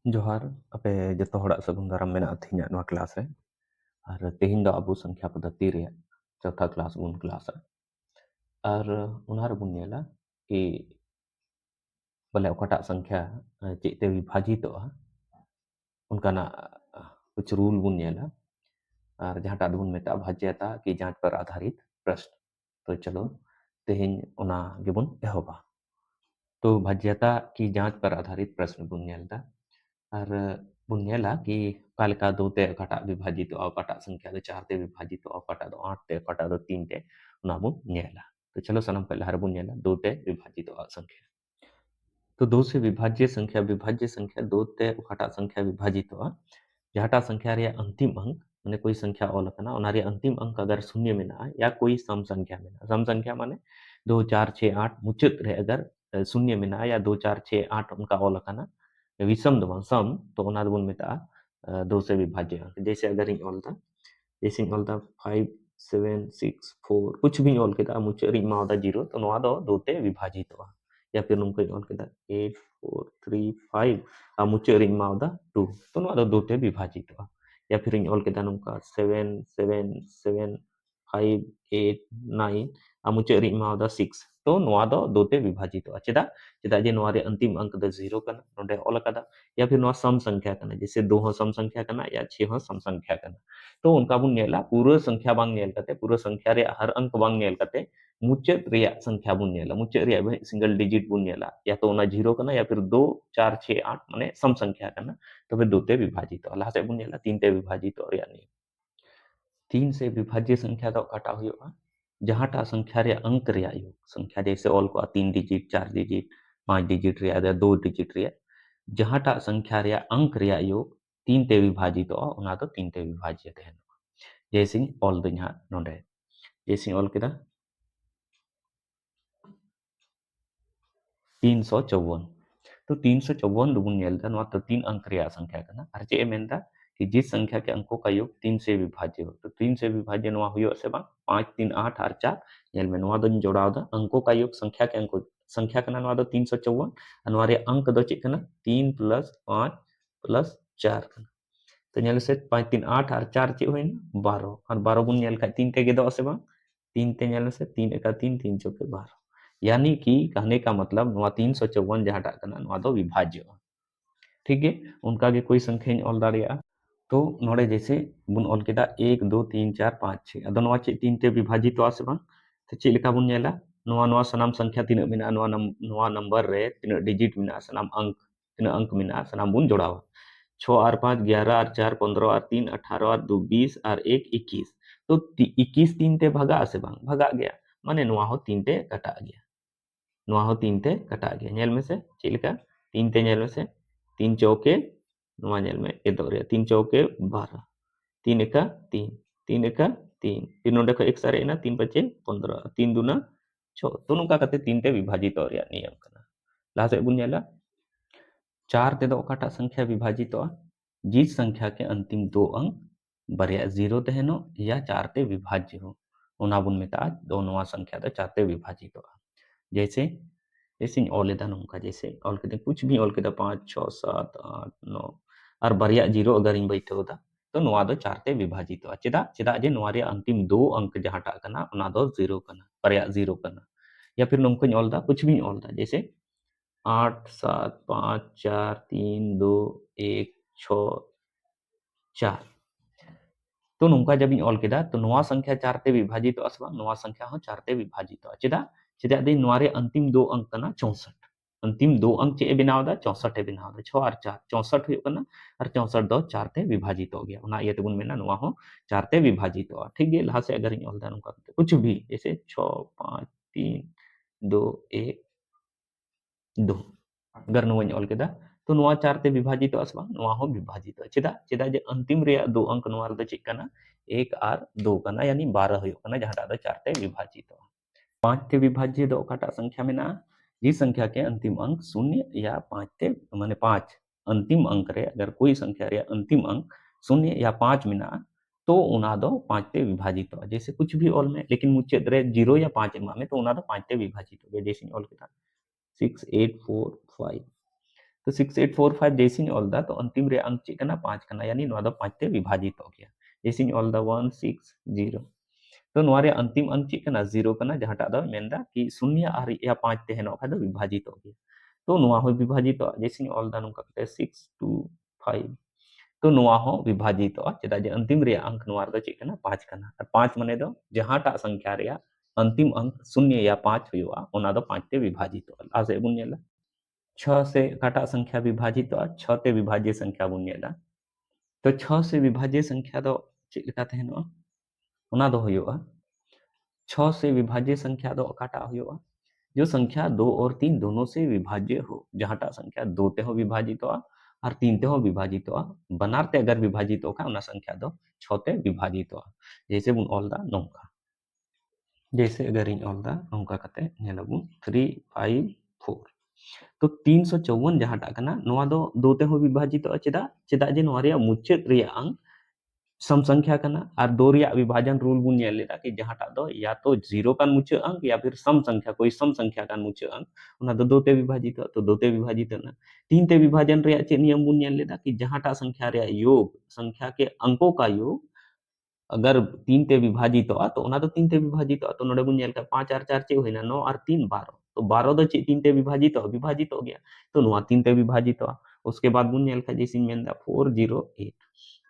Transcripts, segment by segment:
जोहार अपे जतो हड़ा सगुन दाराम मेना थिना नवा क्लास रे और तेहिन दो अबु संख्या पद्धति रे चौथा क्लास बुन क्लास और उनार बुन नेला कि बोले ओकाटा संख्या चेक ते विभाजितोगा उनकाना कुछ रूल बुन नेला और जहांटा बुन मेता भाज्यता की जांच पर आधारित प्रश्न। तो चलो तेहिन उना गेबुन एहोबा। तो भाज्यता की जांच पर आधारित प्रश्न बुन नेलदा और बुन नेला कि कालका 2 ते अकाटा विभाजित अकाटा संख्या दो 4 ते विभाजित अकाटा दो 8 ते अकाटा दो 3 ते उना बुन नेला। तो चलो सनम पहले हर बुन नेला 2 ते विभाजित संख्या। तो 2 से विभाज्य संख्या 2 ते अकाटा संख्या विभाजित जहाटा संख्या रे अंतिम अंक माने कोई संख्या ऑल कना ओना रे अंतिम अंक अगर शून्य मेना या कोई सम संख्या माने 2 4 6 8 मुचाद रे अगर शून्य मेना या 2 4 6 8 उनका ऑल कना विषम दो सम तो ओना दोबन मेता 2 से विभाज्य अंक। जैसे अगर इन ऑल था जैसे इन ऑल था 5 7 6 4 कुछ भी ऑल केदा मुचाद री मादा 0 तो नोआ दो 2 ते विभाजित या फिर नुमको ऑल केदा 8 4 3 5 मुचाद री मादा 2 तो नोआ दो 2 ते विभाजित या फिर इन ऑल केदा नुमका 7 7 7 5 8 9 मुचाद री मादा 6 तो नोआ दो 2 ते विभाजित चेदा चेदा जे नोआ रे अंतिम अंक द 0 कना नोडे ऑल कदा या फिर नोआ सम संख्या कना जैसे 2 हो सम संख्या कना या 6 हो सम संख्या कना। तो उनका बुन नेला पूरा संख्या बांग नेल कते पूरा संख्या रे हर अंक बांग नेल कते मुचाद रे संख्या बुन नेला मुचाद रे सिंगल डिजिट बुन नेला या तो ओना 0 कना या फिर 2 4 6 8 माने सम संख्या कना तबे 2 ते विभाजित लाहा से बुन नेला 3 ते विभाजित रे नहीं 3 से विभाज्य संख्या दो काटा हुआ जहाटा संख्या रे अंक रे योग संख्या जैसे ऑल को 3 डिजिट 4 डिजिट 5 डिजिट रे 2 डिजिट रे जहाटा संख्या रे अंक रे योग 3 ते विभाजित ओना तो 3 ते विभाज्य तहन जैसे ऑल दो यहाँ नोडे जैसे ऑल केदा 354 तो 354 दुगुन नेलदा नोआ तो 3 अंक रे संख्या कना और जे मेनदा कि जिस संख्या के अंकों का योग 3 से विभाज्य हो तो 3 से विभाज्य नोआ हुयो से बा 5 3 8 और 4 नेल में नोआ दो जोड़ावदा अंकों का योग संख्या कना नोआ दो 354 नोआ रे अंक दो चे कना 3 + 5 + 4 कना तो नेल से 5 3 8 और 4 चे होइन 12 और 12 गुन नेल का 3 ते गेदो से बा 3 ते नेल से 3 एका 3 3 चौके 12 यानी कि कहने का मतलब नोआ 354 जहाटा कना नोआ दो विभाज्य ठीक है उनका के कोई संख्या ऑल दाड़िया तो नोड़े जैसे बुन ऑल केदा 1 2 3 4 5 6 अदो नोआ चे 3 ते विभाजित आसे बांग तो चे लेका बुन नेला नोआ नोआ सनाम संख्या तीन मिना नोआ नंबर रे तीन डिजिट मिना सनाम अंक तीन अंक मिना सनाम बुन जोड़ावा 6 और 5 11 और 4 15 और 3 18 और 2 20 और 1 21 तो 21 3 ते भगा आसे बांग भगा गया माने नोआ हो 3 ते कटा गया नोआ हो 3 ते कटा गया नेल में से चिलका 3 ते नेल में से 3 चौके नोआ नेल में एदो रे 3 चौके 12 3 एका 3 3 एका 3 फिर नोडे को 1 सारे ना 3 5 15 3 दूना 6 तो नुका कते 3 ते विभाजित और नियम कना लाहा से बुन नेला 4 ते दो ओकाटा संख्या विभाजित जिस संख्या के अंतिम 2 अंक बरिया 0 तहनो या 4 ते विभाज्य हो ओना बुन मेता दो नोआ संख्या दो 4 ते विभाजित जैसे जैसे ऑल एदा नोंका जैसे ऑल के कुछ भी ऑल के 5 6 7 8 9 और बरिया 0 अगर इन बैठो दा तो नोआ दो 4 ते विभाजित चेदा चेदा जे नोआ रे अंतिम 2 अंक जहाटा कना ओना दो 0 कना बरिया 0 कना या फिर नोंको ऑल दा कुछ भी ऑल दा जैसे 8 7 5 4 3 2 1 6 4 तो नोंका जब इन ऑल केदा तो नोआ संख्या 4 ते विभाजित असवा नोआ संख्या हो 4 ते विभाजित चेदा चेदा दे नोआ रे अंतिम 2 अंक कना 64 अंतिम 2 अंक चे बनावदा 64 ए बनावदा 6 और 4 64 हुयो कना और 64 दो 4 ते विभाजित हो गया ओना ये तेबुन मेना नोआ हो 4 ते विभाजित हो ठीक है लहा से अगर इन ऑल दा नोंका कुछ भी जैसे 6 5 3 2 1 2 अगर नोआ ऑल केदा तो नोआ 4 ते विभाजित असवा नोआ हो विभाजित चेदा चेदा जे अंतिम रे 2 अंक नोआ रे चे कना 1 और 2 कना यानी 12 हुयो कना जहाटा दो 4 ते विभाजित 5 ते विभाज्य दो काटा संख्या में ना जिस संख्या के अंतिम अंक 0 या 5 ते माने 5 अंतिम अंक रे अगर कोई संख्या रे अंतिम अंक 0 या 5 में ना तो उना दो 5 ते विभाजित जैसे कुछ भी ऑल में लेकिन मुझे रे 0 या 5 में तो उना दो 5 ते विभाजित हो जैसे ऑल के 6 8 4 5 तो 6845 जैसे ऑल दा तो अंतिम रे अंक चे कना 5 कना यानी नोआ दो 5 ते विभाजित हो गया जैसे ऑल दा 160 तो नोआ रे अंतिम अंक चे कना 0 कना जहाटा दो मेंदा कि शून्य और या 5 ते हेनो खा दो विभाजित हो गया तो नोआ हो विभाजित हो जैसे ऑल दा नुका कते 625 तो नोआ हो विभाजित हो चेदा जे अंतिम रे अंक नोआ दो चे कना 5 कना और 5 माने दो जहाटा संख्या रे अंतिम अंक शून्य या 5 हुआ ओना दो 5 ते विभाजित हो आसे बुन नेला 6 से काटा संख्या विभाजित 6 ते विभाज्य संख्या बन नेला तो 6 से विभाज्य संख्या दो चेक लेका तहनो ओना दो हुआ 6 से विभाज्य संख्या दो काटा हुआ जो संख्या 2 और 3 दोनों से विभाज्य हो जहाटा संख्या 2 ते हो विभाजित हो और 3 ते हो विभाजित हो बनार ते अगर विभाजित हो का ओना संख्या दो 6 ते विभाजित हो जैसे बुन ऑल दा नोका जैसे अगर इन ऑल दा नोका कते नेलाबुन 354 तो 354 जहाटा कना नोआ दो दो ते हो विभाजित चेदा चेदा जे नोआ रे मुचाद रे अंक सम संख्या कना और दो रे विभाजन रूल बुन नेल लेदा कि जहाटा दो या तो 0 का मुचाद अंक या फिर सम संख्या कोई सम संख्या का मुचाद अंक ओना दो ते विभाजित तो दो ते विभाजित ना तीन ते विभाजन रे चे नियम बुन नेल लेदा कि जहाटा संख्या रे योग संख्या के अंकों का योग अगर 3 ते विभाजित तो ओना दो 3 ते विभाजित तो नोडे बुन नेल का 5 और 4 चे होइना 9 और 3 12 तो 12 दो चे 3 ते विभाजित हो गया तो नोआ 3 ते विभाजित उसके बाद बुन नेल का जैसे मेंदा 408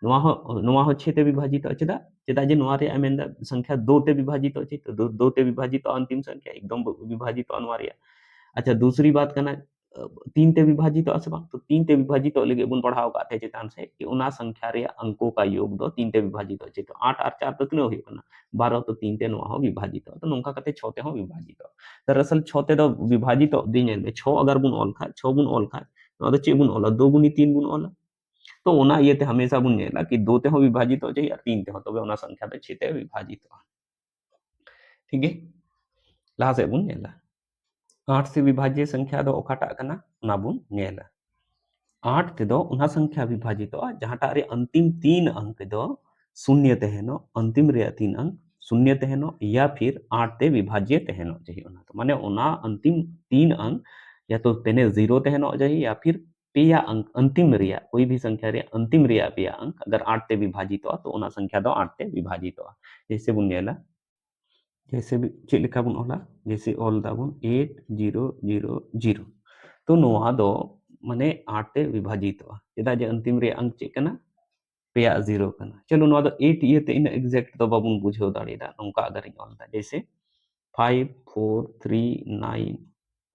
नोआ हो 6 ते विभाजित चेदा चेदा जे नोआ रे मेंदा संख्या 2 ते विभाजित चे तो 2 ते विभाजित अंतिम संख्या एकदम विभाजित नोआ रे अच्छा दूसरी बात करना 3 ते विभाजित से बांग तो 3 ते विभाजित लगे बुन पढ़ाओ काते चेतान से कि उना संख्या रे अंकों का योग दो 3 ते विभाजित चे तो 8 और 4 तो किनो हो कना 12 तो 3 ते नोआ हो विभाजित तो नोंका कते 6 ते हो विभाजित दरअसल 6 ते दो विभाजित दिन में 6 अगर बुन ऑल खा 6 बुन ऑल खा तो चे बुन ऑल 2 गुनी 3 बुन ऑल तो ओना ये ते हमेशा बुन नेला कि 2 ते हो विभाजित हो या 3 ते हो तबे ओना संख्या दो 6 ते विभाजित ठीक है लाहा से बुन नेला 8 से विभाज्य संख्या दो ओकाटा कना ओना बुन नेला 8 तेदो उना संख्या विभाजित जहाटा रे अंतिम 3 अंक दो शून्य तहनो अंतिम रे 3 अंक शून्य तहनो या फिर 8 ते विभाज्य तहनो चाहिए ओना तो माने ओना अंतिम 3 अंक या तो तेने 0 तहनो चाहिए या फिर पेया अंक अंतिम रिया कोई भी संख्या रे अंतिम रिया पेया अंक अगर 8 ते विभाजित तो ओना संख्या दो 8 ते विभाजित जैसे बुनेला जैसे भी चे लेखा बुन ओला जैसे ऑल दाबुन 8000 तो नोआ दो माने 8 ते विभाजित चेदा जे अंतिम रे अंक चे कना पेया 0 कना चलो नोआ दो 8 ये ते इन एग्जैक्ट दो बाबुन बुझो दाड़ेदा नोंका अगर इन ऑल दा जैसे 5 4 3 9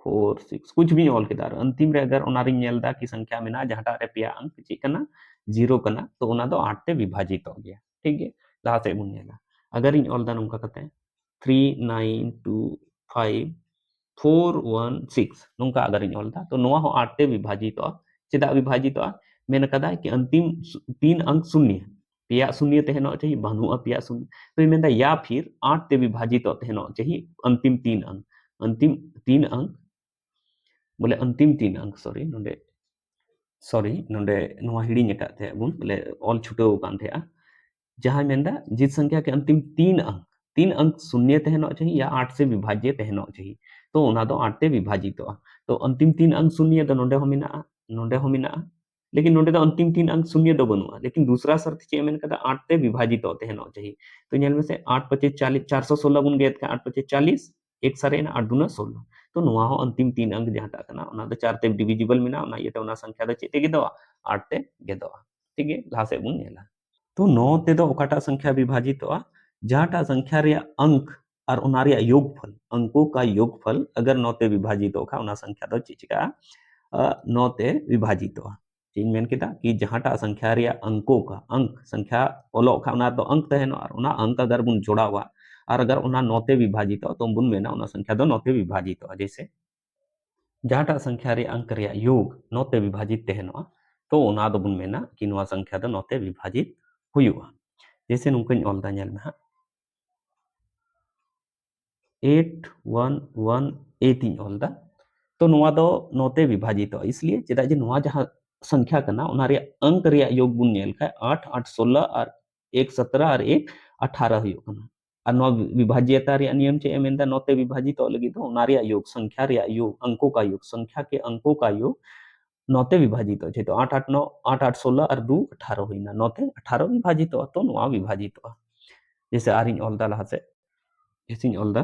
4 6 कुछ भी ऑल केदार अंतिम रे अगर ओना रे नेल दा की संख्या में ना जहाटा रे पेया अंक चे कना 0 कना तो ओना दो 8 ते विभाजित हो गया ठीक है लाहा से बुन नेला अगर इन ऑल दा नोंका कते 3925 416 नोंका अगर इन ऑल दा तो नोआ हो 8 ते विभाजित चेदा विभाजित मेन कदा कि अंतिम 3 अंक शून्य पेया शून्य तहनो चाहिए बानुआ पेया शून्य तो ये मेंदा या फिर 8 ते विभाजित तहनो चाहिए अंतिम 3 अंक अंतिम 3 अंक बोले अंतिम 3 अंक सॉरी नोंडे नोआ हिड़िंग एका थे बुन बोले ऑल छुटो कान थे जहां मेंदा जिस संख्या के अंतिम 3 अंक शून्य तहनो चाहिए या 8 से विभाज्य तहनो चाहिए तो ओना दो 8 ते विभाजित तो अंतिम 3 अंक शून्य तो नोंडे हो मिना लेकिन नोंडे दो अंतिम 3 अंक शून्य दो बनुआ लेकिन दूसरा शर्त चे मेन कदा 8 ते विभाजित तहनो चाहिए तो नेल में से 8 पचे 40 416 बुन गेत का 8 पचे 40 एक सारे ना 8 दुना 16 तो नोआ हो अंतिम 3 अंक जहाटा कना ओना दो 4 ते डिविजिबल मिना ओना ये तो ओना संख्या दो चेते गे दो 8 ते गे दो ठीक है लाहा से बुन नेला तो 9 तेदो ओकाटा संख्या विभाजित जहाटा संख्या रे अंक और ओना रे योगफल अंकों का योगफल अगर 9 ते विभाजित होगा ओना संख्या दो चिचिका 9 ते विभाजित चीन मेन केदा कि जहाटा संख्या रे अंकों का अंक संख्या ओलो का ओना तो अंक तहनो और ओना अंक अगर बुन जोड़ावा और अगर ओना 9 ते विभाजित तो बुन मेना ओना संख्या दो 9 ते विभाजित जैसे जहाटा संख्या रे अंक रे योग 9 ते विभाजित तहनो तो ओना दो बुन मेना कि नोआ संख्या दो 9 ते विभाजित हुआ जैसे नुकन ऑल दा नेल में हाँ 811 इन ऑल दा तो नोआ दो 9 ते विभाजित इसलिए चेदा जे नोआ जहां संख्या कना ओना रे अंक रे योग बुन नेल खा 8 8 16 और 1 17 और 1 18 हुयो कना और नोआ विभाज्यता रे नियम चे एमेंदा 9 ते विभाजित लगी तो ओना रे योग संख्या रे योग अंकों का योग संख्या के अंकों का योग नौते विभाजित हो तो 8 8 9 8 8 16 और 2 18 होइना नौते 18 विभाजित हो तो नोआ विभाजित हो जैसे आरिन ऑलदा लहा से जैसे ऑलदा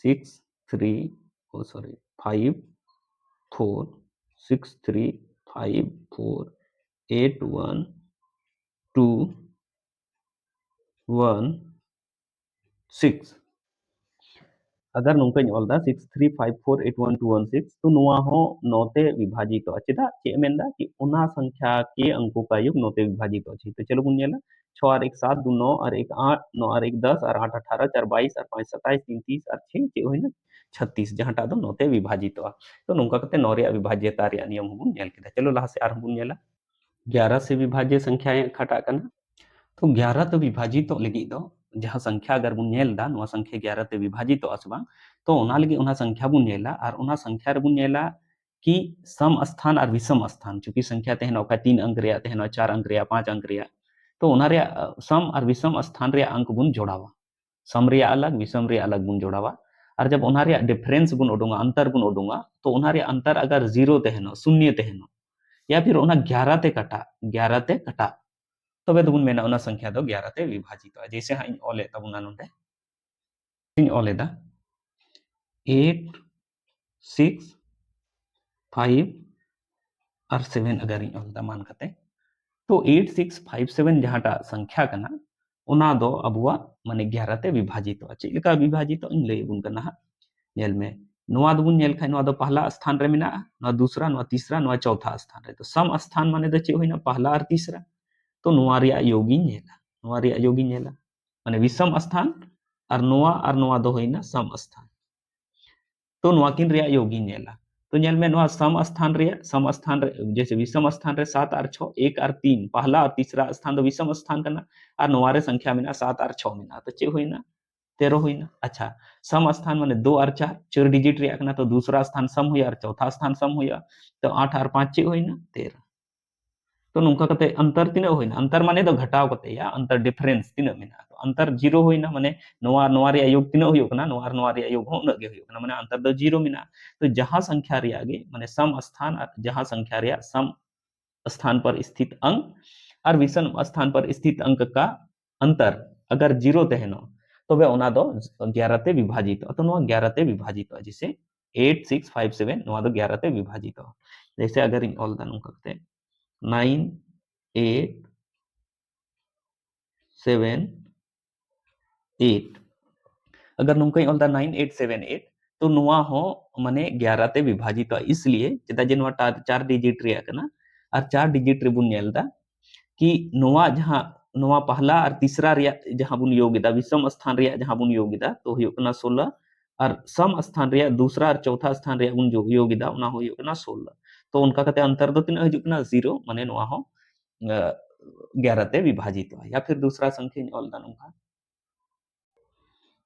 6 3 ओ सॉरी 5 4 6 3 5 4 8 1 2 1 6 अगर नौका ऑलदा 635481216 तो नुआ हो नौते विभाजित चेदा चे मेनदा कि उना संख्या के अंकों का योग नौते विभाजित तो चलो बुन नेला 6 और 1 7 2 9 और 1 8 9 और 1 10 और 8 18 4 22 और 5 27 3 30 और 6 चे होइना 36 जहां टा दो नौते विभाजित तो नौका कते नौरे विभाज्यता रे नियम बुन नेल केदा चलो लहा से आर बुन नेला 11 से विभाज्य संख्याएं खटा कना तो 11 तो विभाजित लगी दो जहां संख्या अगर बुन नेलदा नोआ संख्या 11 ते विभाजित असबा तो ओना लगी ओना संख्या बुन नेला और ओना संख्या रे बुन नेला कि सम स्थान और विषम स्थान चूंकि संख्या तेहना ओका 3 अंक रे तेहना 4 अंक रे 5 अंक रे तो ओना रे सम और विषम स्थान रे अंक बुन जोड़ावा सम रे अलग विषम रे अलग बुन जोड़ावा और जब ओना रे डिफरेंस बुन उडुंगा अंतर बुन उडुंगा तो ओना रे अंतर अगर 0 तेहनो शून्य तेहनो या फिर ओना 11 ते कटा तबे दोबुन मेना ओना संख्या दो 11 ते विभाजित जैसे हाँ इन ओले तबुना नोंडे इन ओलेदा 8 6 5 और 7 अगर इन ओलदा मान कते तो 8 6 5 7 जहाटा संख्या कना ओना दो अबुआ माने 11 ते विभाजित चे लेका विभाजित इन लई बुन कना नेल में नोआ दोबुन नेल खाय नोआ दो पहला स्थान रे मेना नोआ दूसरा नोआ तीसरा नोआ चौथा स्थान रे तो सम स्थान माने द चे होइना पहला और तीसरा तो नोआ रे योगी नेला नोआ रे योगी नेला माने विषम स्थान और नोआ दो होइना सम स्थान तो नोआ किन रे योगी नेला तो नेल में नोआ सम स्थान रे जैसे विषम स्थान रे 7 और 6 1 और 3 पहला और तीसरा स्थान तो विषम स्थान कना और नोआ रे संख्या में 7 और 6 में तो चे होइना 13 होइना अच्छा सम स्थान माने 2 और 4 4 डिजिट रे कना तो दूसरा स्थान सम होया और चौथा स्थान सम होया तो 8 और 5 चे होइना 13 तो नौका कते अंतर तीना होइना अंतर माने दो घटाव कते या अंतर डिफरेंस तीना मेना तो अंतर 0 होइना माने नोआ नोआ रे योग तीना होयो कना नोआ रे योग हो उनगे होयो कना माने अंतर दो 0 मेना तो जहां संख्या रे आगे माने सम स्थान जहां संख्या रे सम स्थान पर स्थित अंक और विषम स्थान पर स्थित अंक का अंतर अगर 0 तहनो तो वे ओना दो 11 ते विभाजित तो नोआ 11 ते विभाजित जैसे 8 6 5 7 नोआ दो 11 ते विभाजित जैसे अगर इन ऑल दा नोका कते 9 8 7 8 अगर नोंका ऑल द 9 8 7 8 तो नुआ हो माने 11 ते विभाजित इसलिए चेदा जे नोआ 4 डिजिट रे कना और 4 डिजिट रे बुन नेलदा कि नोआ जहां नोआ पहला और तीसरा रे जहां बुन योगिदा विषम स्थान रे जहां बुन योगिदा तो होयो कना 16 और सम स्थान रे दूसरा और चौथा स्थान रे बुन जो योगिदा उना होयो कना 16 तो उनका कते अंतर दो तीन हजू कना 0 माने नोआ हो 11 ते विभाजित या फिर दूसरा संख्या ऑल दा नोंका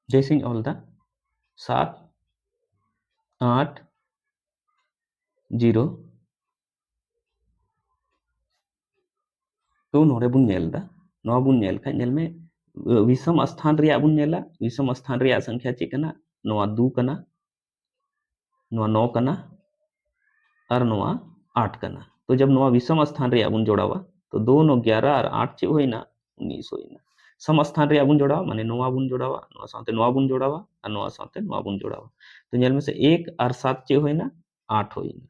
जैसे ऑल दा 7 8 0 तो नोरे बुन नेल दा नोआ बुन नेल खा नेल में विषम स्थान रे बुन नेला विषम स्थान रे संख्या चे कना नोआ 2 कना नोआ 9 कना और नोआ 8 कना तो जब नोआ विषम स्थान रे बुन जोड़ावा तो 2 9 11 और 8 चे होइना 19 होइना सम स्थान रे बुन जोड़ावा माने नोआ बुन जोड़ावा नोआ साथे नोआ बुन जोड़ावा और नोआ साथे नोआ बुन जोड़ावा तो नेल में से 1 और 7 चे होइना 8 होइना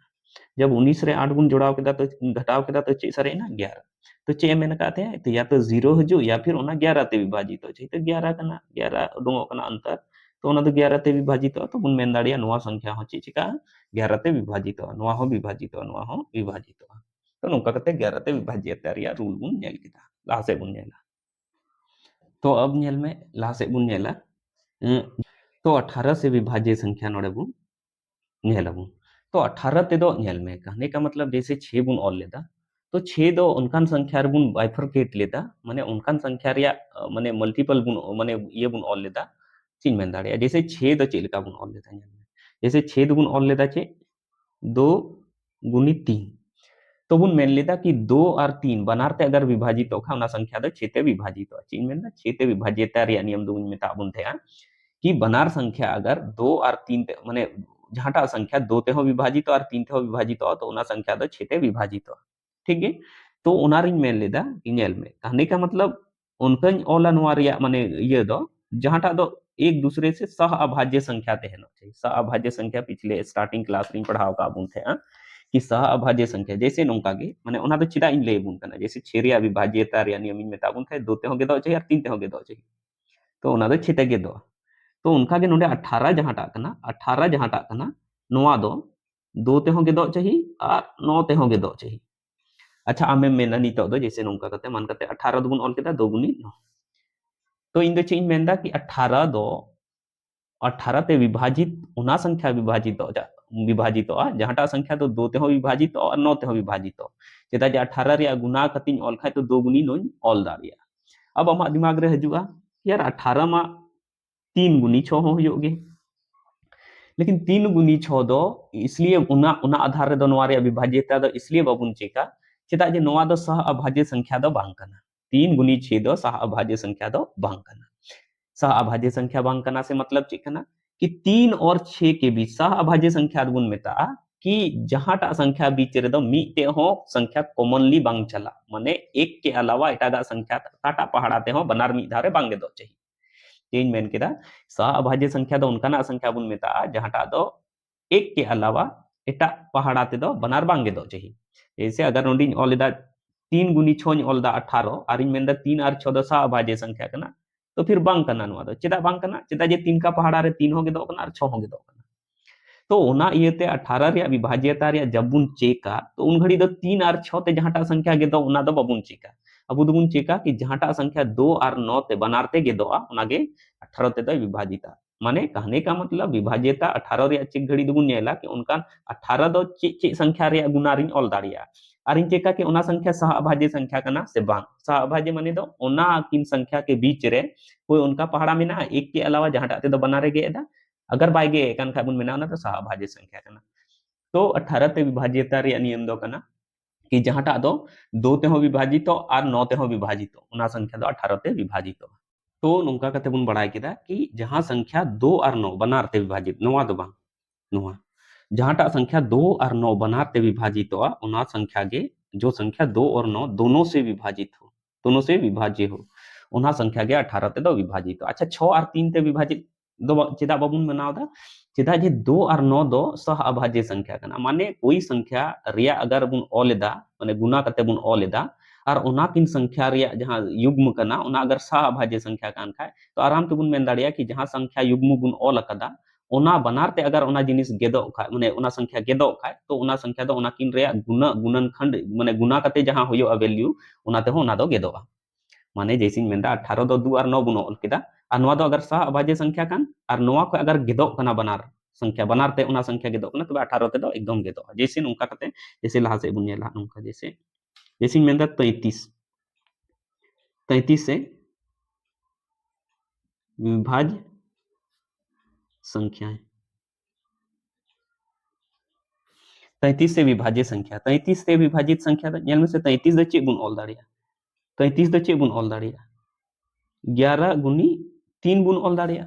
जब 19 रे 8 गुण जोड़ाव केदा तो घटाव केदा तो चे सरेना 11 तो चे मेन कहते हैं तो या तो 0 हजू या फिर ओना 11 ते विभाजित हो तो 11 कना 11 उडुंगो कना अंतर तो ओना तो 11 ते विभाजित तो बुन मेन दाड़िया नोआ संख्या हो चे चिका 11 ते विभाजित नोआ हो विभाजित नोआ हो विभाजित तो नोका कते 11 ते विभाजित रिया रूल बुन नेल केदा लासे बुन नेला तो अब नेल में लासे बुन नेला तो 18 से विभाज्य संख्या नोड़े बुन नेलबुन तो 18 ते दो नेल में कहने का मतलब जैसे 6 बुन और लेदा तो 6 दो उनकान संख्या रे बुन बाइफरकेट लेदा माने उनकान संख्या रे माने मल्टीपल बुन माने ये बुन और लेदा चिन में दाड़िया जैसे 6 दो चेलका बुन और लेदा नेल में जैसे 6 बुन और लेदा चे 2 गुनी 3 तो बुन मेन लेदा कि 2 और 3 बनार ते अगर विभाजित तो खा संख्या दो 6 ते विभाजित तो चिन में ना 6 ते विभाज्यता रे नियम दो में ता बुन थे कि बनार संख्या अगर 2 और 3 माने जहाटा संख्या 2 ते हो विभाजित और 3 ते हो विभाजित तो उना संख्या दो 6 ते विभाजित ठीक है। तो उनारिन मेन लेदा इनेल में कहने का मतलब उनकन ओला नोआ रिया माने ये दो जहाटा दो एक दूसरे से सह अभाज्य संख्या ते हेनो चाहिए। सह अभाज्य संख्या पिछले स्टार्टिंग क्लास में पढ़ाओ का बुन थे कि सह अभाज्य संख्या जैसे नोंका गे माने उना दो चिदा इन ले बुन कना जैसे 6 रिया विभाज्यता रिया नियम में ताबुन थे 2 ते हो गे दो चाहिए और 3 ते हो गे दो चाहिए तो उना दो 6 ते गे दो तो उनका के नोडे 18 जहाटा कना 18 जहाटा कना नोआ दो 2 ते हो गे दो चाहिए और 9 ते हो गे दो चाहिए। अच्छा आमे मेना नितो दो जैसे नोंका कते मान कते 18 दो बुन ऑल केदा 2 गुनी 9 तो इन दो चेंज मेनदा कि 18 दो 18 ते विभाजित उना संख्या विभाजित हो जा विभाजित हो जहाटा संख्या तो 2 ते हो विभाजित और 9 ते हो विभाजित हो चेदा जे 18 रे गुना कतिन ऑल खाय तो 2 गुनी 9 ऑल दाड़िया। अब अमा दिमाग रे हजुआ यार 18 मा 3 गुनी 6 हो होयोगे लेकिन 3 गुनी 6 दो इसलिए उना उना आधार रे दो नोआ रे विभाज्यता दो इसलिए बाबुन चेका चेदा जे नोआ दो सह अभाज्य संख्या दो बांग कना 3 गुनी 6 दो सह अभाज्य संख्या दो बांग कना। सह अभाज्य संख्या बांग कना से मतलब चेक कना कि 3 और 6 के बीच सह अभाज्य संख्या गुण मेता कि जहाटा संख्या बीच रे दो मीते हो संख्या कॉमनली बांग चला माने एक के अलावा एटागा संख्या काटा पहाड़ाते हो बनार मी धारे बांगे दो चाहिए चेंज मेन केदा सह अभाज्य संख्या दो उनका संख्या बुन मेता जहाटा दो एक के अलावा एटा पहाड़ाते दो बनार बांगे दो चाहिए। जैसे अगर नोडी ऑलेदा 3 गुनी 6 ऑलदा 18 और इन मेनदा 3 और 6 दो सह अभाज्य संख्या कना तो फिर बांग कना नुआ दो चेदा बांग कना चेदा जे 3 का पहाड़ा रे 3 हो गे दो कना और 6 हो गे दो कना तो ओना इयते 18 रे विभाज्यता रे जब बुन चेका तो उन घड़ी दो 3 और 6 ते जहाटा संख्या गे दो उना दो बबुन चेका अब दुबुन चेका कि जहाटा संख्या 2 और 9 ते बनारते गे दो उनागे 18 ते दो विभाजिता माने कहने का मतलब विभाज्यता 18 रे चेक घड़ी दुबुन नेला कि उनका 18 दो चे संख्या रे गुनारिन ऑल दाड़िया और इन चेका कि ओना संख्या सह अभाज्य संख्या कना से बांग सह अभाज्य माने दो ओना किन संख्या के बीच रे कोई उनका पहाड़ा में ना एक के अलावा जहाटा ते दो बना रे गे दा अगर बायगे एकान खाय बुन मेना तो सह अभाज्य संख्या कना तो 18 ते विभाज्यता रे नियम दो कना कि जहाटा दो 2 ते हो विभाजित और 9 ते हो विभाजित उना संख्या दो 18 ते विभाजित तो नोंका कते बुन बड़ाय केदा कि जहां संख्या 2 और 9 बनार ते विभाजित नोआ दो बांग नोआ जहाटा संख्या 2 और 9 बनार ते विभाजित उना संख्या गे जो संख्या 2 और 9 दोनों से विभाजित हो दोनों से विभाज्य हो उना संख्या गे 18 ते दो विभाजित अच्छा 6 और 3 ते विभाजित दो चेदा बाबुन बनावदा चेदा जे 2 और 9 दो सह अभाज्य संख्या कना माने कोई संख्या रिया अगर बुन ओलेदा माने गुना कते बुन ओलेदा और उना किन संख्या रिया जहां युग्म कना उना अगर सह अभाज्य संख्या कान खाय तो आराम ते बुन मेन दाड़िया कि जहां संख्या युग्म बुन ओल कदा ओना बनारते अगर ओना जिनिस गेदो खाय माने ओना संख्या गेदो खाय तो ओना संख्या दो ओना किन रिया गुना गुणनखंड माने गुना कते जहां होयो वैल्यू ओना ते हो ओना दो गेदो माने जैसे मेनदा 18 दो 2 और 9 बुन ऑल केदा और नोआ दो अगर सह अभाज्य संख्या कान और नोआ को अगर गेदो कना बनार संख्या बनारते ओना संख्या गेदो कना तबे 18 ते दो एकदम गेदो जैसे नोंका कते जैसे लहा से बुन नेला नोंका जैसे जैसे मेनदा 33 33 से विभाज्य संख्याएं 33 से विभाज्य संख्या 33 से विभाजित संख्या नेल में से 33 द चे बुन ऑल दाड़िया 33 द चे बुन ऑल दाड़िया 11 गुनी 3 बुन ऑल दाड़िया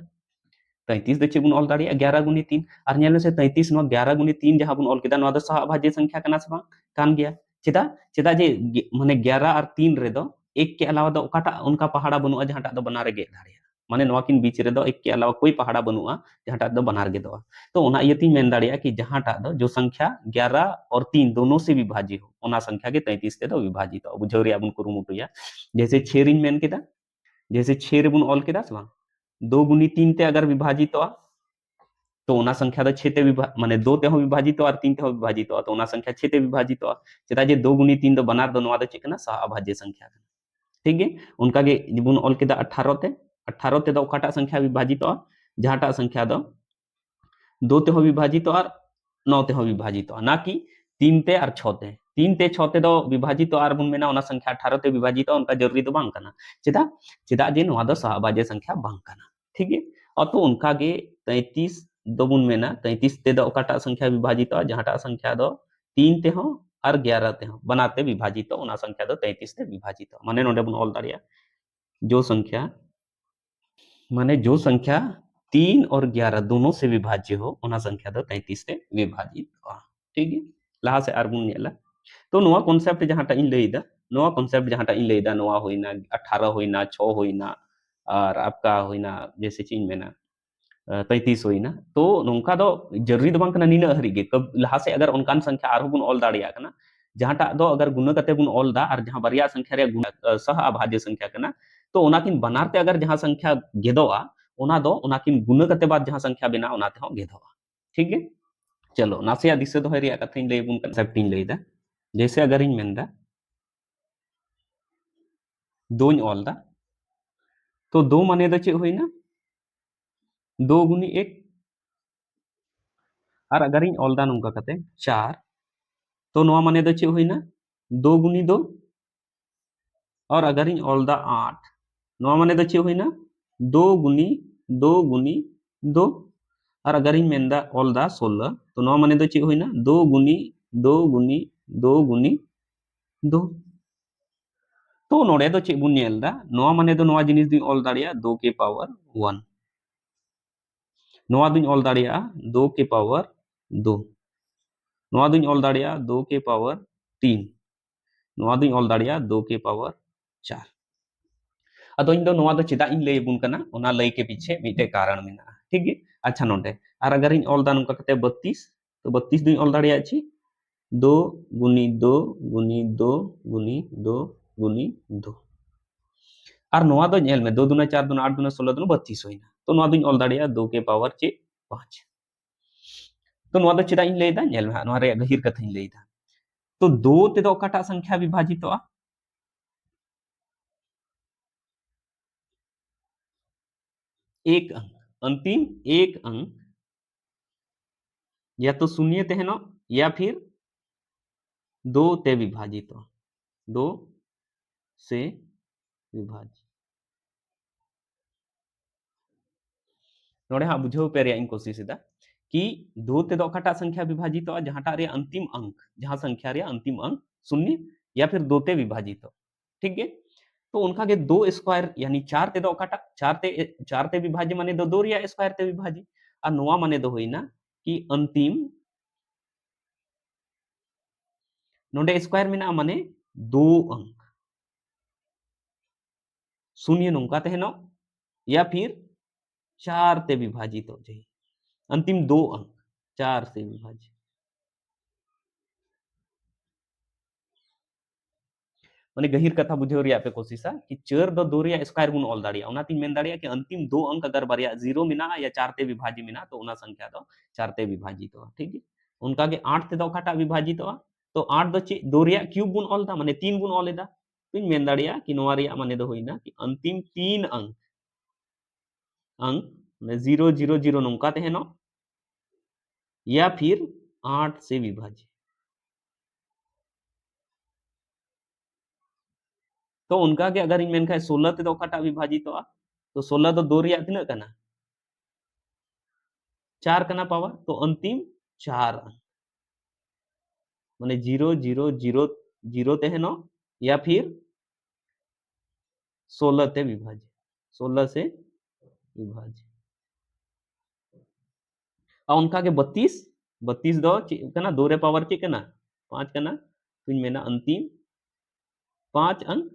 33 द चे बुन ऑल दाड़िया 11 गुनी 3 और नेल में से 33 नो 11 गुनी 3 जहां बुन ऑल केदा नो द सह अभाज्य संख्या कना से कान गया चेदा चेदा जे माने 11 और 3 रे दो एक के अलावा दो ओकाटा उनका पहाड़ा बनुआ जहांटा दो बना रे गे दाड़िया माने नोआ किन बीच रे दो एक के अलावा कोई पहाड़ा बनुआ जहांटा दो बनार गे दो तो ओना इयती मेन दाड़िया कि जहांटा दो जो संख्या 11 और 3 दोनों से विभाज्य हो ओना संख्या के 33 ते दो विभाजित हो बुझौ रे बुन कुरुमुटुया जैसे 6 रिन मेन केदा जैसे 6 रे बुन ऑल केदा से 2 गुनी 3 ते अगर विभाजित हो तो ओना संख्या दो 6 ते माने 2 ते हो विभाजित और 3 ते हो विभाजित तो ओना संख्या 6 ते विभाजित चेदा जे 2 गुनी 3 दो बनार दो नोआ दो चेकना सह अभाज्य संख्या ठीक है उनका गे बुन ऑल केदा 18 ते दो ओकाटा संख्या विभाजित जहाटा संख्या दो 2 ते हो विभाजित और 9 ते हो विभाजित ना कि 3 ते और 6 ते 3 ते 6 ते दो विभाजित और बुन मेना ओना संख्या 18 ते विभाजित उनका जरूरी तो बांग कना चेदा चेदा जे नोआ दो सह अभाज्य संख्या बांग कना ठीक है और तो उनका गे 33 दो बुन मेना 33 ते दो ओकाटा संख्या विभाजित जहाटा संख्या दो 3 ते हो और 11 ते हो बनाते विभाजित ओना संख्या दो 33 ते विभाजित माने नोडे बुन ऑल दाड़िया जो संख्या माने जो संख्या 3 और 11 दोनों से विभाज्य हो ओना संख्या दो 33 से विभाजित ठीक है लहा से आर बुन नेला तो नोआ कॉन्सेप्ट जहां इन लैदा नोआ कॉन्सेप्ट जहां इन लैदा नोआ होइना 18 होइना 6 होइना और आपका होइना जैसे चीन में ना 33 होइना तो नोंका दो जरूरी दो बांग नीना हरी गे कब लहा से अगर उनकान संख्या आरो बुन ऑल दाड़िया कना जहां टा दो अगर गुना कते बुन ऑल दा और जहां बरिया संख्या रे गुना सह अभाज्य संख्या कना तो ओनाकिन बनार ते अगर जहां संख्या गेदोआ ओना दो ओनाकिन गुना कते बाद जहां संख्या बिना ओना ते हो गेदोआ ठीक है चलो नासिया दिसे दो हरिया कथा इन लay बुन कॉन्सेप्ट इन लैदा जैसे अगर इन मेंदा दोñ ऑल दा तो दो माने दो चे होइना 2 गुनी 1 और अगर इन ऑल दा नोंका कते 4 तो नोआ माने दो चे होइना 2 गुनी 2 और अगर इन ऑल दा 8 नोआ माने दो चे होइना 2 गुनी 2 गुनी 2 और अगर इन मेंदा ऑल दा 16 तो नोआ माने दो चे होइना 2 गुनी 2 गुनी 2 गुनी 2 तो नोडे दो चे बुन नेल दा नोआ माने दो नोआ जिनिस दुई ऑल दाड़िया 2 के पावर 1 नोआ दुई ऑल दाड़िया 2 के पावर 2 नोआ दुई ऑल दाड़िया 2 के पावर 3 नोआ दुई ऑल दाड़िया 2 के पावर 4 अदो इन दो नोआ दो चेदा इन लay बुन कना ओना लay के पीछे मिटे कारण मेना ठीक है अच्छा नोडे और अगर इन ऑल दा नोका कते 32 तो 32 दुई ऑल दाड़िया छी 2 गुनी 2 गुनी 2 गुनी 2 गुनी 2 और नोआ दो नेल में 2 दुना 4 दुना 8 दुना 16 दुना 32 होइना तो नोआ दुई ऑल दाड़िया 2 के पावर चे 5 तो नोआ दो चेदा इन लैदा नेल में नोआ रे गहिर कथा इन लैदा तो 2 ते दो काटा संख्या विभाजितोआ एक अंक अंतिम एक अंक या तो शून्य तेहनो या फिर 2 ते विभाजित 2 से विभाजित नोड़े हाँ बुझाव पे इन कोशिश दा कि 2 ते दो काटा संख्या विभाजित जहां रे अंतिम अंक जहां संख्या रे अंतिम अंक शून्य या फिर 2 ते विभाजित ठीक है तो उनका के 2 स्क्वायर यानी 4 ते दो काटा 4 ते विभाज्य माने दो रिया स्क्वायर ते विभाज्य और नोआ माने दो होइना कि अंतिम नोडे स्क्वायर में माने 2 अंक शून्य नौका तहनो या फिर 4 ते विभाजित हो जाए अंतिम 2 अंक 4 से विभाजित माने गहिर कथा बुझे रिया पे कोशिशा कि 4 दो रिया स्क्वायर गुण ऑल दाड़िया ओना तीन मेन दाड़िया कि अंतिम 2 अंक अगर बारिया 0 मिना या 4 ते विभाजित मिना तो ओना संख्या दो 4 ते विभाजित हो ठीक है उनका के 8 ते दो काटा विभाजित हो तो 8 दो चे 2 रिया क्यूब गुण ऑल था माने 3 गुण ऑल एदा तो मेन दाड़िया कि नोआ रिया माने दो होइना कि अंतिम 3 अंक अंक माने 0 0 0 नौका तहनो या फिर 8 से विभाजित तो उनका के अगर इन मेनखा 16 ते दो काटा विभाजित हो तो 16 दो 2 रिया तिना कना 4 कना पावर तो अंतिम 4 अंक माने 0 0 0 0 तहनो या फिर 16 ते विभाजित 16 से विभाजित और उनका के 32 32 दो कना 2 रे पावर चे कना 5 कना तो इन मेना अंतिम 5 अंक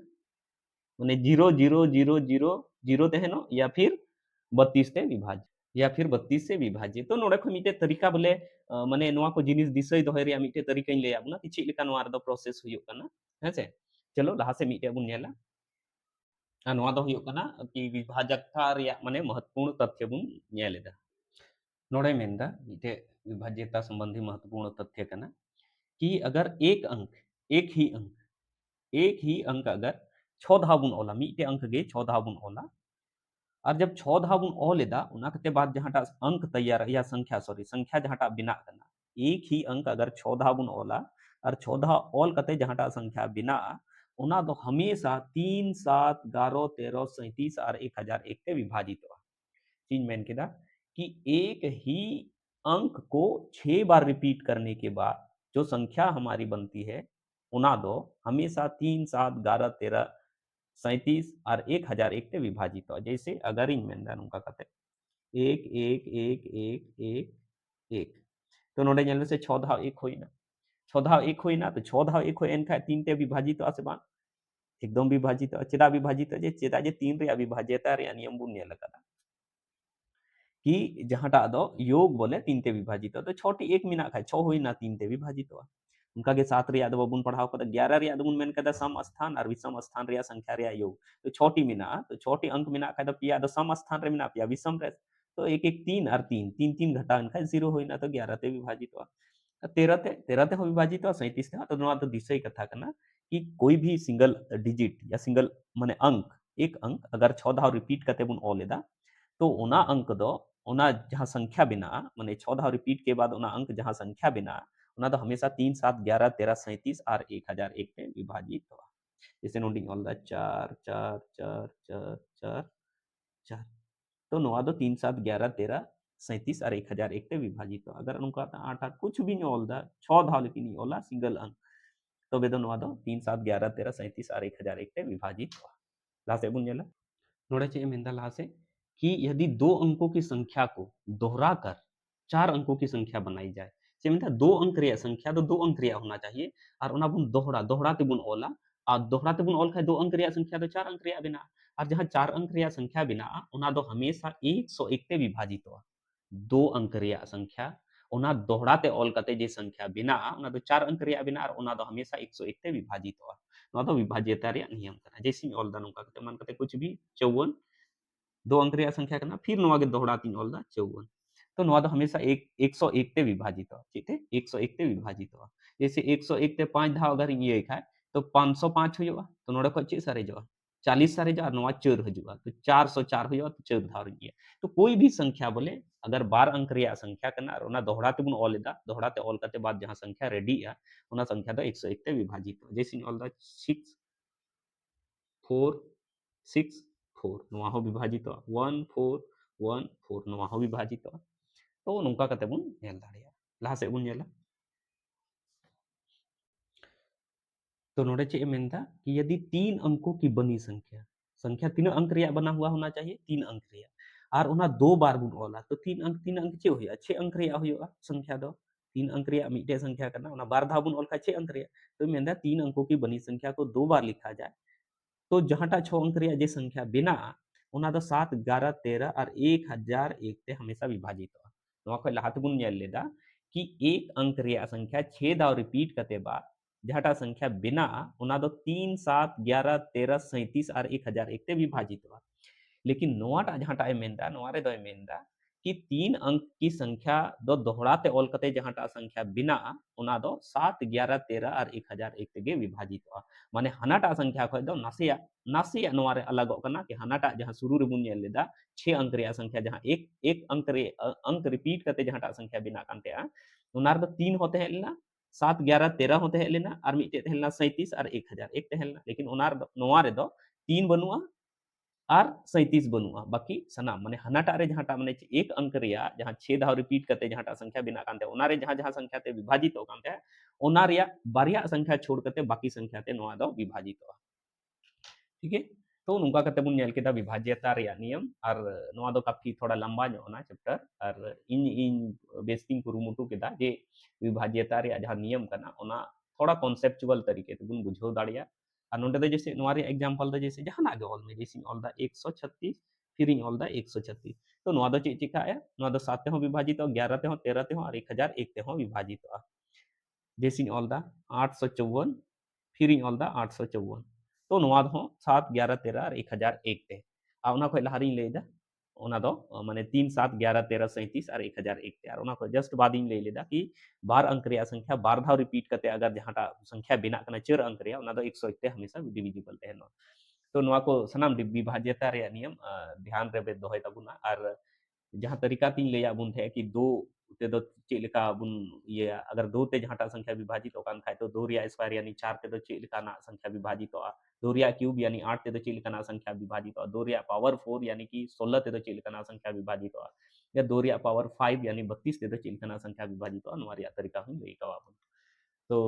माने 0 0 0 0 0 तहनो या फिर 32 ते विभाजित या फिर 32 से विभाजित तो नोडे खो मिटे तरीका बोले माने नोआ को जिनिस दिसय दोहय रे मिटे तरीका इन ले आबना कि चे लेका नोआ रे दो प्रोसेस हुयो कना हेसे चलो लहा से मिटे बुन नेला नोआ दो हुयो कना कि विभाजकता रे माने महत्वपूर्ण तथ्य बुन नेलेदा नोड़े मेंदा मिटे विभाज्यता संबंधी महत्वपूर्ण तथ्य कना कि अगर एक ही अंक अगर 6 धाव बुन ओला मिटे अंक गे 6 धाव बुन ओला और जब 6 धाव बुन ओ लेदा उना कते बाद जहाटा अंक तैयार या संख्या सॉरी संख्या जहाटा बिना कना एक ही अंक अगर 6 धाव बुन ओला और 6 धाव ओल कते जहाटा संख्या बिना उना तो हमेशा 3 7 11 13 37 और 1001 ते विभाजित हो चीज मैंने कहा कि एक ही अंक को 6 बार रिपीट करने के बाद जो संख्या हमारी बनती है उना दो हमेशा 3 7 11 13 37 और 1001 से विभाजित हो जैसे अगर इन मेंदा उनका कहते 1 1 1 1 1 1 तो नोडे ñel से 6 धाव 1 होइना 6 धाव 1 होइना तो 6 धाव 1 होय एनखा 3 ते विभाजित से बांग एकदम विभाजित चेदा विभाजित जे चेदा जे 3 रे विभाज्यता रे नियम बुन ñel akada कि जहाँटा दो योग बोले 3 ते विभाजित तो 6 टी 1 मिना खाय 6 होइना 3 ते विभाजित उनका के 7 रे बाबुन पढ़ाव कदा 11 रे बाबुन मेन कदा सम स्थान और विषम स्थान रे संख्या रे योग तो 6 टी मिना तो 6 टी अंक मिना खाय तो पिया दो सम स्थान रे मिना पिया विषम रे तो 1 1 3 और 3 3 3 घटा खाय 0 होइना तो 11 ते विभाजित 13 ते हो विभाजित 37 ते तो नोआ तो दिसई कथा कना कि कोई भी सिंगल डिजिट या सिंगल माने अंक एक अंक अगर 6 धाव रिपीट करते बुन ओलेदा तो ओना अंक दो ओना जहाँ संख्या बिना माने 6 धाव रिपीट के बाद ओना अंक जहाँ संख्या बिना ओना तो हमेशा 3 7 11 13 37 और 1001 पे विभाजित हुआ जैसे नोटिंग ऑल द 4 4 4 4 4 4 तो नोआ दो 3 7 11 13 37 और 1001 पे विभाजित हुआ अगर उनका 8 8 कुछ भी नहीं ऑल द 6 धाव लेकिन नहीं ओला सिंगल अंक तो बेदो नोआ दो 3 7 11 13 37 और 1001 पे विभाजित हुआ लासे बुन नोड़े चे मेंदा ला से कि यदि दो अंकों की संख्या को दोहराकर 4 अंकों की संख्या बनाई जाए से मेंदा दो अंक रे संख्या तो दो अंक रे होना चाहिए और ओना बुन दोहराते बुन ओला और दोहराते बुन ओल खाय दो अंक रे संख्या तो 4 अंक रे बिना और जहां 4 अंक रे संख्या बिना ओना दो हमेशा 101 ते विभाजित हो दो अंक रे संख्या ओना दोहराते ओल कते जे संख्या बिना ओना तो 4 अंक रे बिना और ओना दो हमेशा 101 ते विभाजित हो नोआ दो विभाज्यता रे नियम कना जैसे ओल दा नोका कते मान कते कुछ भी 54 दो अंक रे संख्या करना फिर नोआ के दोहरा तीन ओल दा 54 तो नोआ तो हमेशा एक 101 ते विभाजित हो ठीक है 101 ते विभाजित हो जैसे 101 ते 5 धाव अगर ये खाए तो 505 हुआ तो नोडे को चे सारे जो 40 सारे जो नोआ 4 हजुआ तो 404 हुआ तो 4 धाव ये तो कोई भी संख्या बोले अगर 12 अंक रे संख्या करना और ओना दोहराते बुन ओल दा दोहराते ओल करते बाद जहां संख्या रेडी है ओना संख्या दो 101 ते विभाजित हो जैसे ओल दा 6 4 6 4 नोआ हो विभाजित 1 4 1 4 नोआ हो विभाजित तो नोंका कते बुन नेल दाड़िया लहा से बुन नेला तो नोड़े चे मेनदा कि यदि 3 अंकों की बनी संख्या संख्या 3 अंक रे बना हुआ होना चाहिए 3 अंक रे और ओना दो बार बुन ओला तो 3 अंक चे होया 6 अंक रे होया संख्या दो 3 अंक रे मिटे संख्या करना ओना बार धा बुन ओल का 6 अंक रे तो मेनदा 3 अंकों की बनी संख्या को दो बार लिखा जाए तो जहाँटा 6 अंक रे जे संख्या बिना ओना दो 7 11 13 और 1001 ते हमेशा विभाजित हो नोआ खय लाहात बुन नेल लेदा कि एक अंक रे संख्या 6 दाव रिपीट कते बाद जहाँटा संख्या बिना ओना दो 3 7 11 13 37 और 1001 ते विभाजित हो लेकिन नोआटा जहाँटा मेनदा नोआ रे दो मेनदा कि 3 अंक की संख्या दो दोहराते ओल कते जहाँटा संख्या बिना ओना दो 7 11 13 और 1001 तेगे विभाजित हो माने हनाटा संख्या खय दो नासिया नोआ रे अलग कना कि हनाटा जहाँ शुरू रे बुन नेल लेदा 6 अंक रे संख्या जहाँ एक एक अंक रे अंक रिपीट करते जहाँटा संख्या बिना कांते ओना रे 3 होते हेलना 7 11 13 होते हेलना और मिटे हेलना 37 और 1001 ते हेलना लेकिन ओना नोआ रे दो 3 बनुआ और 37 बनुआ बाकी सनाम माने हनाटा रे जहाँटा माने एक अंक रिया जहाँ 6 धाव रिपीट करते जहाँटा संख्या बिना कांते ओना रे जहाँ जहाँ संख्या ते विभाजित हो कांते ओना रिया बारिया संख्या छोड़ करते बाकी संख्या ते नोआ दो विभाजित हो ठीक है तो नुका कते बुन नेल केदा विभाज्यता रे नियम और नोआ दो काफी थोड़ा लंबा ᱧᱚᱜ ना चैप्टर और इन बेस्टिंग कुरुमुटु केदा जे विभाज्यता रे जहाँ नियम कना ओना थोड़ा कॉन्सेप्चुअल तरीके ते बुन बुझाव दाड़िया और नोंडे दो जैसे नोआ रे एग्जांपल दो जैसे जहां आगे ऑल में जैसे ऑल दा 136 फिर इन ऑल दा 136 तो नोआ दो चे चिका है नोआ दो 7 ते हो विभाजित हो 11 ते हो 13 ते हो और 1001 ते हो विभाजित हो जैसे ऑल दा 854 फिर इन ऑल दा 854 तो नोआ दो 7 11 13 और 1001 ते आ ओना खय लहारी लेदा ओना दो माने 3 7 11 13 37 और 1001 ते और ओना खय जस्ट बाद इन ले लेदा कि बार अंक रे संख्या बार धाव रिपीट करते अगर जहांटा संख्या बिना कना 4 अंक रे ओना दो 101 ते हमेशा डिविजिबल तहनो तो नोआ को सनाम विभाज्यता रे नियम ध्यान रे बे दोहय तबुना और जहाँ तरीका तीन ले बुन थे कि दो ते दो चेलेका बुन ये अगर दो ते जहाँटा संख्या विभाजित होकान खाय तो दो रिया स्क्वायर यानी 4 ते दो चेलेका ना संख्या विभाजित हो दो रिया क्यूब यानी 8 ते दो चेलेका ना संख्या विभाजित हो दो रिया पावर 4 यानी कि 16 ते दो चेलेका ना संख्या विभाजित हो या दो रिया पावर 5 यानी 32 ते दो चेलेका ना संख्या विभाजित हो नोआ रिया तरीका हम लेका तो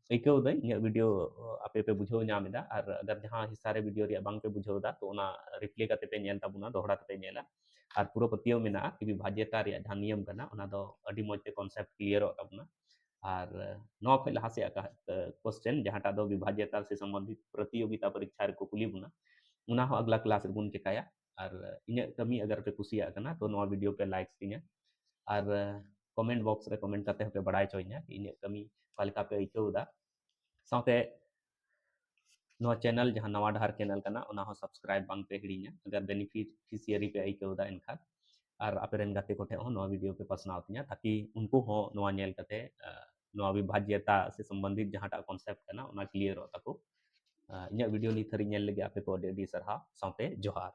ᱟᱹᱭᱠᱟᱹᱣ ᱫᱟᱹᱧ ᱤᱧᱟᱹᱜ ᱵᱷᱤᱰᱤᱭᱳ ᱟᱯᱮ ᱯᱮ ᱵᱩᱡᱷᱟᱹᱣ ᱧᱟᱢ ᱮᱫᱟ ᱟᱨ ᱟᱜᱟᱨ ᱡᱟᱦᱟᱸ ᱦᱤस्ᱥᱟ ᱨᱮ ᱵᱷᱤᱰᱤᱭᱳ ᱨᱮᱭᱟᱜ ᱵᱟᱝ ᱯᱮ ᱵᱩᱡᱷᱟᱹᱣ ᱮᱫᱟ ᱛᱚ ᱚᱱᱟ ᱨᱤᱯᱞᱮ ᱠᱟᱛᱮ ᱯᱮ ᱧᱮᱞ ᱛᱟᱵᱚᱱᱟ ᱫᱚᱦᱲᱟ ᱛᱮᱯᱮ ᱧᱮᱞᱟ ᱟᱨ ᱯᱩᱨᱟᱹ ᱯᱟᱹᱛᱭᱟᱹᱣ ᱢᱮᱱᱟᱜᱼᱟ ᱠᱤ ᱵᱤᱵᱷᱟᱡ්‍යᱚᱛᱟ ᱨᱮᱭᱟᱜ ᱡᱟᱦᱟᱸ ᱱᱤᱭᱚᱢ ᱠᱟᱱᱟ ᱚᱱᱟ ᱫᱚ ᱟᱹᱰᱤ ᱢᱚᱡᱽ ᱛᱮ ᱠᱚᱱᱥᱮᱯᱴ ᱠᱞᱤᱭᱟᱨᱚᱜ ᱛᱟᱵᱚᱱᱟ और नौ खै लहा से क्वेश्चन जहां दो विभाज्यता से संबंधित प्रतियोगिता परीक्षा रे को कुली बुना उना हो अगला क्लास रे बुन चिकाया और इन्हें कमी अगर पे कुसिया कना तो नवा वीडियो पे लाइक्स तिया और कमेंट बॉक्स रे कमेंट करते पे बड़ाय चोइना इन्हें कमी कालका पे इकौदा साथे नवा चैनल जहां नवा ढार चैनल कना उना हो सब्सक्राइब बांग पे हिड़ीना अगर बेनिफिशियरी पे इकौदा इनखा और आपेरन गाते को हो नवा वीडियो पे पसनाव तिया ताकि उनको हो नवा नेल कते नवा विभाज्यता से संबंधित जहां कॉन्सेप्ट करना क्लियर हो तको ᱤᱧᱟᱹᱜ ᱵᱷᱤᱰᱤᱭᱳ ᱱᱤᱛ ᱦᱟᱹᱨᱤᱡ ᱧᱮᱞ ᱞᱟᱹᱜᱤᱫ ᱟᱯᱮ ᱠᱚ ᱟᱹᱰᱤ ᱟᱹᱰᱤ ᱥᱟᱨᱦᱟᱣ ᱥᱟᱶᱛᱮ ᱡᱚᱦᱟᱨ